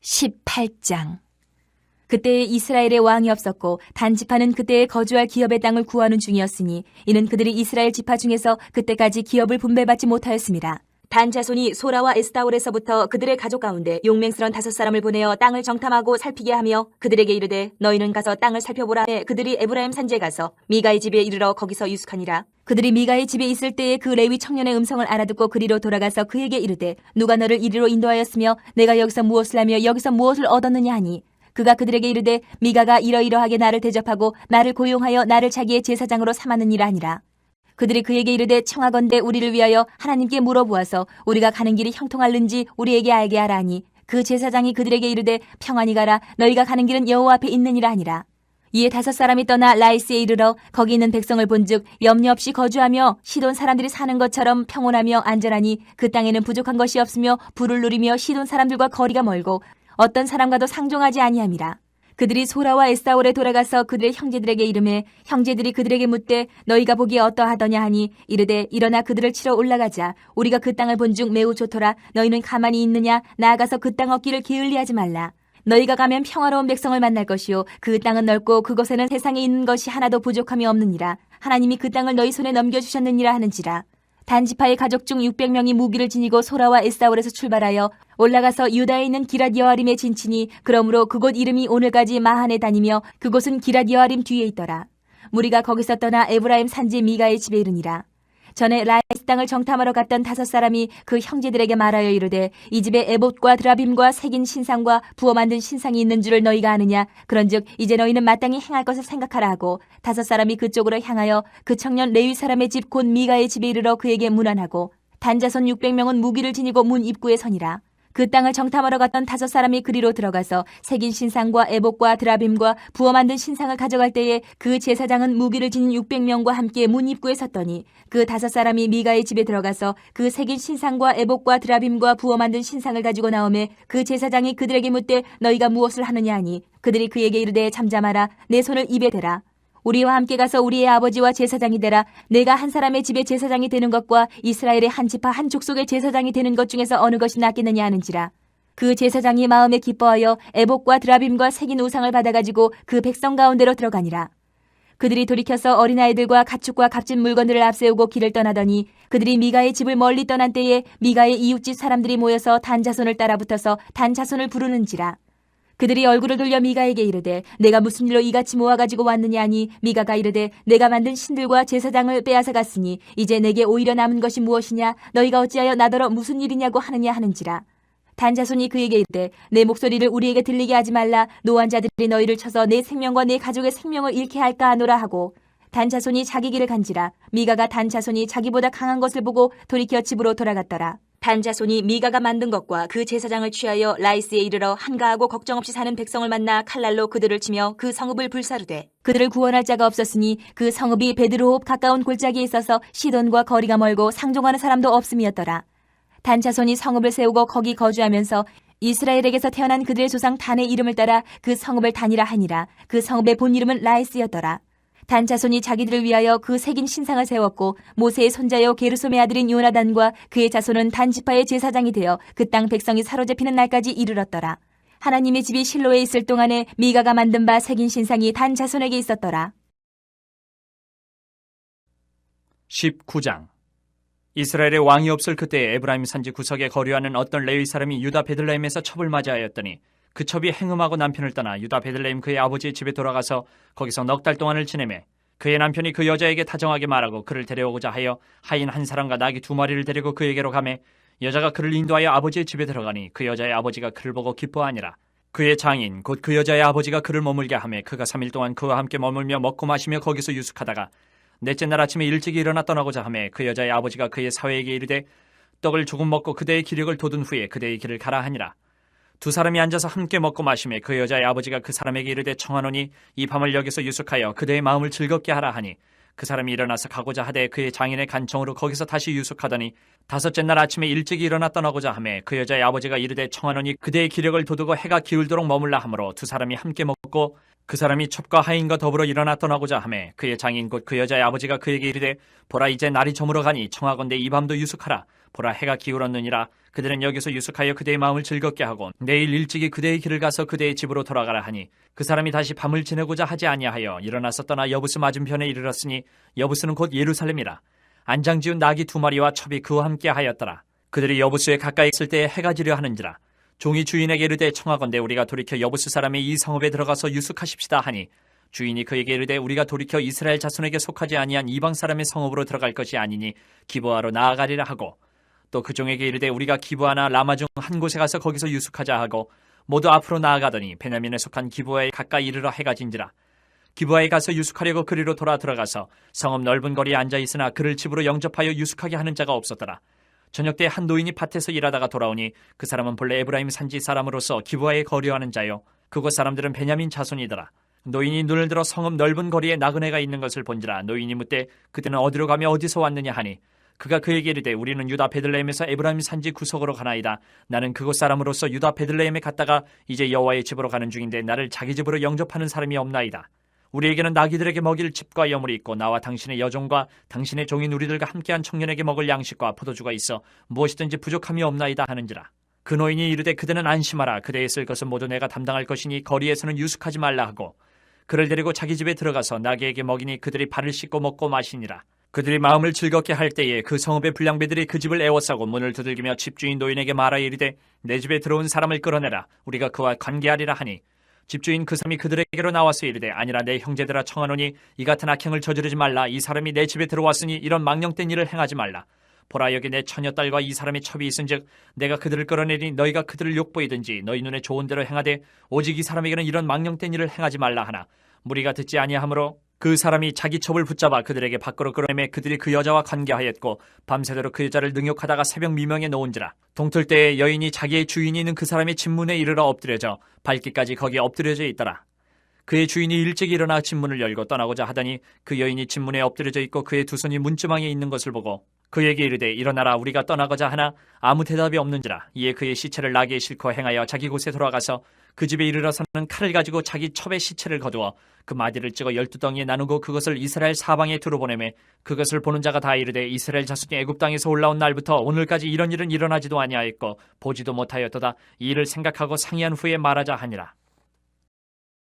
18장. 그때에 이스라엘의 왕이 없었고 단 지파는 그때에 거주할 기업의 땅을 구하는 중이었으니 이는 그들이 이스라엘 지파 중에서 그때까지 기업을 분배받지 못하였습니다. 단 자손이 소라와 에스타올에서부터 그들의 가족 가운데 용맹스런 5사람을 보내어 땅을 정탐하고 살피게 하며 그들에게 이르되 너희는 가서 땅을 살펴보라 하매 그들이 에브라임 산지에 가서 미가의 집에 이르러 거기서 유숙하니라. 그들이 미가의 집에 있을 때에 그 레위 청년의 음성을 알아듣고 그리로 돌아가서 그에게 이르되 누가 너를 이리로 인도하였으며 내가 여기서 무엇을 하며 여기서 무엇을 얻었느냐 하니 그가 그들에게 이르되 미가가 이러이러하게 나를 대접하고 나를 고용하여 나를 자기의 제사장으로 삼았느니라 하니라. 그들이 그에게 이르되 청하건대 우리를 위하여 하나님께 물어보아서 우리가 가는 길이 형통할는지 우리에게 알게 하라 하니 그 제사장이 그들에게 이르되 평안히 가라 너희가 가는 길은 여호와 앞에 있느니라 하니라. 이에 5사람이 떠나 라이스에 이르러 거기 있는 백성을 본즉 염려 없이 거주하며 시돈 사람들이 사는 것처럼 평온하며 안전하니 그 땅에는 부족한 것이 없으며 부를 누리며 시돈 사람들과 거리가 멀고 어떤 사람과도 상종하지 아니함이라. 그들이 소라와 에스타올에 돌아가서 그들의 형제들에게 이르매 형제들이 그들에게 묻되 너희가 보기에 어떠하더냐 하니 이르되 일어나 그들을 치러 올라가자. 우리가 그 땅을 본즉 매우 좋더라. 너희는 가만히 있느냐? 나아가서 그 땅 얻기를 게을리하지 말라. 너희가 가면 평화로운 백성을 만날 것이요 그 땅은 넓고 그곳에는 세상에 있는 것이 하나도 부족함이 없느니라. 하나님이 그 땅을 너희 손에 넘겨주셨느니라 하는지라. 단 지파의 가족 중 600명이 무기를 지니고 소라와 에스타올에서 출발하여 올라가서 유다에 있는 기랏 여아림에 진치니 그러므로 그곳 이름이 오늘까지 마한에 다니며 그곳은 기랏 여아림 뒤에 있더라. 무리가 거기서 떠나 에브라임 산지 미가의 집에 이르니라. 전에 라이스 땅을 정탐하러 갔던 5사람이 그 형제들에게 말하여 이르되 이 집에 에봇과 드라빔과 새긴 신상과 부어 만든 신상이 있는 줄을 너희가 아느냐. 그런즉 이제 너희는 마땅히 행할 것을 생각하라 하고 5사람이 그쪽으로 향하여 그 청년 레위 사람의 집 곧 미가의 집에 이르러 그에게 문안하고 단자손 600명은 무기를 지니고 문 입구에 서니라. 그 땅을 정탐하러 갔던 5사람이 그리로 들어가서 새긴 신상과 에봇과 드라빔과 부어 만든 신상을 가져갈 때에 그 제사장은 무기를 지닌 600명과 함께 문 입구에 섰더니 그 5사람이 미가의 집에 들어가서 그 새긴 신상과 에봇과 드라빔과 부어 만든 신상을 가지고 나오매 그 제사장이 그들에게 묻되 너희가 무엇을 하느냐 하니 그들이 그에게 이르되 잠잠하라. 내 손을 입에 대라. 우리와 함께 가서 우리의 아버지와 제사장이 되라. 내가 한 사람의 집의 제사장이 되는 것과 이스라엘의 한 지파 한 족속의 제사장이 되는 것 중에서 어느 것이 낫겠느냐 하는지라. 그 제사장이 마음에 기뻐하여 에봇과 드라빔과 새긴 우상을 받아가지고 그 백성 가운데로 들어가니라. 그들이 돌이켜서 어린아이들과 가축과 값진 물건들을 앞세우고 길을 떠나더니 그들이 미가의 집을 멀리 떠난 때에 미가의 이웃집 사람들이 모여서 단 자손을 따라붙어서 단 자손을 부르는지라. 그들이 얼굴을 돌려 미가에게 이르되 내가 무슨 일로 이같이 모아가지고 왔느냐 하니 미가가 이르되 내가 만든 신들과 제사장을 빼앗아 갔으니 이제 내게 오히려 남은 것이 무엇이냐. 너희가 어찌하여 나더러 무슨 일이냐고 하느냐 하는지라. 단자손이 그에게 이르되 내 목소리를 우리에게 들리게 하지 말라. 노한 자들이 너희를 쳐서 내 생명과 내 가족의 생명을 잃게 할까 하노라 하고 단자손이 자기 길을 간지라. 미가가 단자손이 자기보다 강한 것을 보고 돌이켜 집으로 돌아갔더라. 단자손이 미가가 만든 것과 그 제사장을 취하여 라이스에 이르러 한가하고 걱정 없이 사는 백성을 만나 칼날로 그들을 치며 그 성읍을 불사르되 그들을 구원할 자가 없었으니 그 성읍이 베드로홉 가까운 골짜기에 있어서 시돈과 거리가 멀고 상종하는 사람도 없음이었더라. 단자손이 성읍을 세우고 거기 거주하면서 이스라엘에게서 태어난 그들의 조상 단의 이름을 따라 그 성읍을 단이라 하니라. 그 성읍의 본 이름은 라이스였더라. 단 자손이 자기들을 위하여 그 새긴 신상을 세웠고 모세의 손자여 게르솜의 아들인 요나단과 그의 자손은 단 지파의 제사장이 되어 그 땅 백성이 사로잡히는 날까지 이르렀더라. 하나님의 집이 실로에 있을 동안에 미가가 만든 바 새긴 신상이 단 자손에게 있었더라. 19장. 이스라엘의 왕이 없을 그때에 에브라임 산지 구석에 거류하는 어떤 레위 사람이 유다 베들레헴에서 첩을 맞이하였더니 그 첩이 행음하고 남편을 떠나 유다 베들레헴 그의 아버지의 집에 돌아가서 거기서 넉 달 동안을 지내매 그의 남편이 그 여자에게 다정하게 말하고 그를 데려오고자 하여 하인 한 사람과 나귀 2마리를 데리고 그에게로 가매 여자가 그를 인도하여 아버지의 집에 들어가니 그 여자의 아버지가 그를 보고 기뻐하니라. 그의 장인 곧 그 여자의 아버지가 그를 머물게 하매 그가 3일 동안 그와 함께 머물며 먹고 마시며 거기서 유숙하다가 넷째 날 아침에 일찍이 일어나 떠나고자 하매 그 여자의 아버지가 그의 사회에게 이르되 떡을 조금 먹고 그대의 기력을 돋은 후에 그대의 길을 가라 하니라. 2사람이 앉아서 함께 먹고 마시매 그 여자의 아버지가 그 사람에게 이르되 청하노니 이 밤을 여기서 유숙하여 그대의 마음을 즐겁게 하라 하니 그 사람이 일어나서 가고자 하되 그의 장인의 간청으로 거기서 다시 유숙하더니 5째 날 아침에 일찍이 일어나 떠나고자 하매 그 여자의 아버지가 이르되 청하노니 그대의 기력을 돋우고 해가 기울도록 머물라 하므로 2사람이 함께 먹고 그 사람이 첩과 하인과 더불어 일어나 떠나고자 하매 그의 장인 곧 그 여자의 아버지가 그에게 이르되 보라 이제 날이 저물어 가니 청하건대 이 밤도 유숙하라. 보라 해가 기울었느니라. 그들은 여기서 유숙하여 그대의 마음을 즐겁게 하고 내일 일찍이 그대의 길을 가서 그대의 집으로 돌아가라 하니 그 사람이 다시 밤을 지내고자 하지 아니하여 일어나서 떠나 여부스 맞은편에 이르렀으니 여부스는 곧 예루살렘이라. 안장지운 나귀 2마리와 첩이 그와 함께 하였더라. 그들이 여부스에 가까이 있을 때에 해가 지려 하는지라. 종이 주인에게 이르되 청하건대 우리가 돌이켜 여부스 사람의 이 성읍에 들어가서 유숙하십시다 하니 주인이 그에게 이르되 우리가 돌이켜 이스라엘 자손에게 속하지 아니한 이방 사람의 성읍으로 들어갈 것이 아니니 기브아로 나아가리라 하고 또 그 종에게 이르되 우리가 기브아나 라마 중 한 곳에 가서 거기서 유숙하자 하고 모두 앞으로 나아가더니 베냐민에 속한 기브아에 가까이 이르러 해가 진지라. 기브아에 가서 유숙하려고 그리로 돌아 들어가서 성읍 넓은 거리에 앉아 있으나 그를 집으로 영접하여 유숙하게 하는 자가 없었더라. 저녁 때 한 노인이 밭에서 일하다가 돌아오니 그 사람은 본래 에브라임 산지 사람으로서 기브아에 거류하는 자요 그곳 사람들은 베냐민 자손이더라. 노인이 눈을 들어 성읍 넓은 거리에 나그네가 있는 것을 본지라. 노인이 묻되 그때는 어디로 가며 어디서 왔느냐 하니 그가 그에게 이르되 우리는 유다 베들레헴에서 에브라임 산지 구석으로 가나이다. 나는 그곳 사람으로서 유다 베들레헴에 갔다가 이제 여호와의 집으로 가는 중인데 나를 자기 집으로 영접하는 사람이 없나이다. 우리에게는 나귀들에게 먹일 집과 여물이 있고 나와 당신의 여종과 당신의 종인 우리들과 함께한 청년에게 먹을 양식과 포도주가 있어 무엇이든지 부족함이 없나이다 하는지라. 그 노인이 이르되 그대는 안심하라. 그대의 쓸 것은 모두 내가 담당할 것이니 거리에서는 유숙하지 말라 하고 그를 데리고 자기 집에 들어가서 나귀에게 먹이니 그들이 발을 씻고 먹고 마시니라. 그들이 마음을 즐겁게 할 때에 그 성읍의 불량배들이 그 집을 에워싸고 문을 두들기며 집주인 노인에게 말하여 이르되 내 집에 들어온 사람을 끌어내라. 우리가 그와 관계하리라 하니 집주인 그 사람이 그들에게로 나와서 이르되 아니라 내 형제들아 청하노니 이 같은 악행을 저지르지 말라. 이 사람이 내 집에 들어왔으니 이런 망령된 일을 행하지 말라. 보라 여기 내 처녀딸과 이 사람의 첩이 있은즉 내가 그들을 끌어내리니 너희가 그들을 욕보이든지 너희 눈에 좋은 대로 행하되 오직 이 사람에게는 이런 망령된 일을 행하지 말라 하나 무리가 듣지 아니하므로 그 사람이 자기 첩을 붙잡아 그들에게 밖으로 끌어내매 그들이 그 여자와 관계하였고 밤새도록 그 여자를 능욕하다가 새벽 미명에 놓은지라. 동틀 때에 여인이 자기의 주인이 있는 그 사람의 집문에 이르러 엎드려져 발길까지 거기에 엎드려져 있더라. 그의 주인이 일찍 일어나 집문을 열고 떠나고자 하더니 그 여인이 집문에 엎드려져 있고 그의 두 손이 문지방에 있는 것을 보고 그에게 이르되 일어나라 우리가 떠나고자 하나 아무 대답이 없는지라. 이에 그의 시체를 나귀에 싣고 행하여 자기 곳에 돌아가서 그 집에 이르러서는 칼을 가지고 자기 첩의 시체를 거두어 그 마디를 찍어 12덩이에 나누고 그것을 이스라엘 사방에 두루 보내매 그것을 보는 자가 다 이르되 이스라엘 자손이 애굽 땅에서 올라온 날부터 오늘까지 이런 일은 일어나지도 아니하였고 보지도 못하였도다. 이 일을 생각하고 상의한 후에 말하자 하니라.